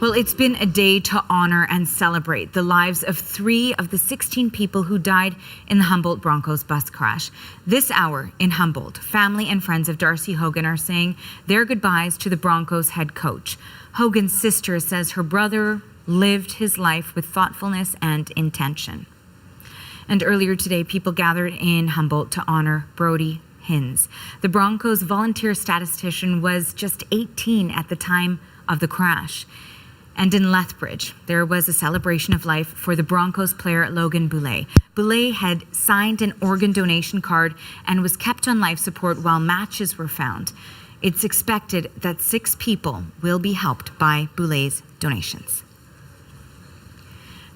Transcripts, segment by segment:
Well, it's been a day to honor and celebrate the lives of 3 of the 16 people who died in the Humboldt Broncos bus crash. This hour in Humboldt, family and friends of Darcy Hogan are saying their goodbyes to the Broncos head coach. Hogan's sister says her brother lived his life with thoughtfulness and intention. And earlier today, people gathered in Humboldt to honor Brody Hins. The Broncos volunteer statistician was just 18 at the time of the crash. And in Lethbridge, there was a celebration of life for the Broncos player Logan Boulay. Boulay had signed an organ donation card and was kept on life support while matches were found. It's expected that 6 people will be helped by Boulay's donations.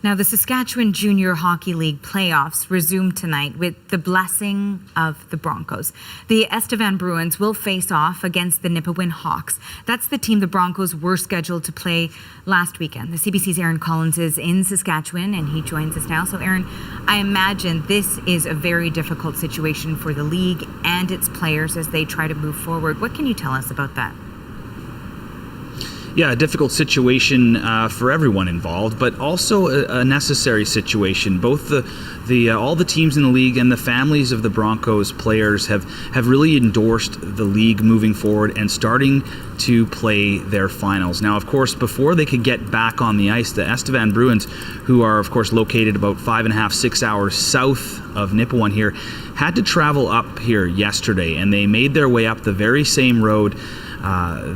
Now, the Saskatchewan Junior Hockey League playoffs resume tonight with the blessing of the Broncos. The Estevan Bruins will face off against the Nipawin Hawks. That's the team the Broncos were scheduled to play last weekend. The CBC's Aaron Collins is in Saskatchewan, and he joins us now. So, Aaron, I imagine this is a very difficult situation for the league and its players as they try to move forward. What can you tell us about that? Yeah, a difficult situation for everyone involved, but also a necessary situation. Both all the teams in the league and the families of the Broncos players have really endorsed the league moving forward and starting to play their finals. Now, of course, before they could get back on the ice, the Estevan Bruins, who are, of course, located about 5.5–6 hours south of Nipawin here, had to travel up here yesterday, and they made their way up the very same road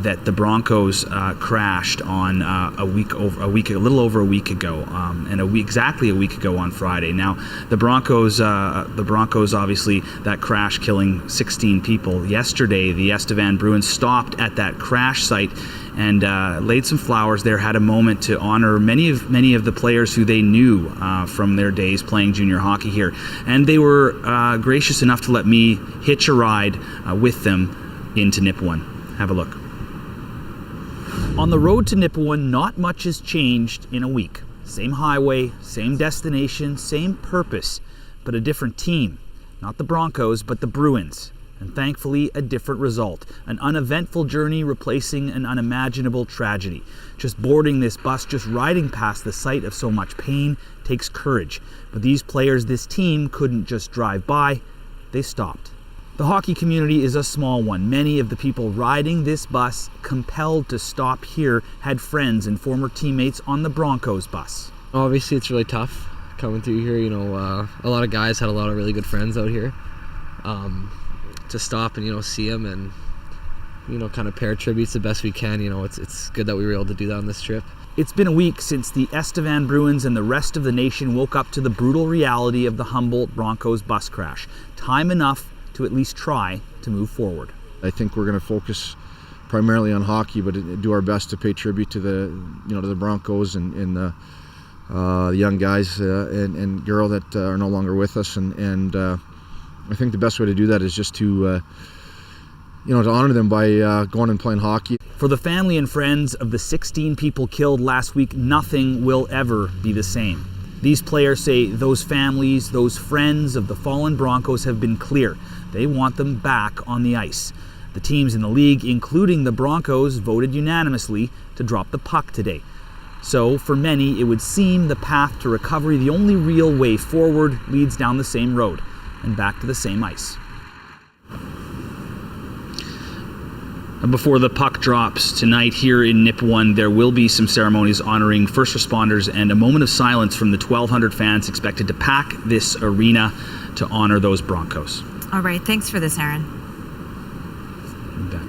that the Broncos crashed on a little over a week ago, and exactly a week ago on Friday. Now, the Broncos obviously, that crash killing 16 people. Yesterday, the Estevan Bruins stopped at that crash site and laid some flowers there, had a moment to honor many of the players who they knew from their days playing junior hockey here. And they were gracious enough to let me hitch a ride with them into Nipawin. Have a look. On the road to Nipawin, not much has changed in a week. Same highway, same destination, same purpose, but a different team. Not the Broncos, but the Bruins. And thankfully, a different result. An uneventful journey replacing an unimaginable tragedy. Just boarding this bus, just riding past the site of so much pain takes courage. But these players, this team, couldn't just drive by, they stopped. The hockey community is a small one. Many of the people riding this bus, compelled to stop here, had friends and former teammates on the Broncos bus. Obviously, it's really tough coming through here. You know, a lot of guys had a lot of really good friends out here. To stop and, see them and, kind of pay our tributes the best we can. It's good that we were able to do that on this trip. It's been a week since the Estevan Bruins and the rest of the nation woke up to the brutal reality of the Humboldt Broncos bus crash. Time enough to at least try to move forward. I think we're going to focus primarily on hockey, but do our best to pay tribute to the Broncos and the young guys and girl that are no longer with us. And I think the best way to do that is just to honor them by going and playing hockey. For the family and friends of the 16 people killed last week, nothing will ever be the same. These players say those families, those friends of the fallen Broncos have been clear. They want them back on the ice. The teams in the league, including the Broncos, voted unanimously to drop the puck today. So, for many, it would seem the path to recovery, the only real way forward, leads down the same road and back to the same ice. Before the puck drops tonight here in Nipawin, there will be some ceremonies honoring first responders and a moment of silence from the 1,200 fans expected to pack this arena to honor those Broncos. All right, thanks for this, Aaron. You bet.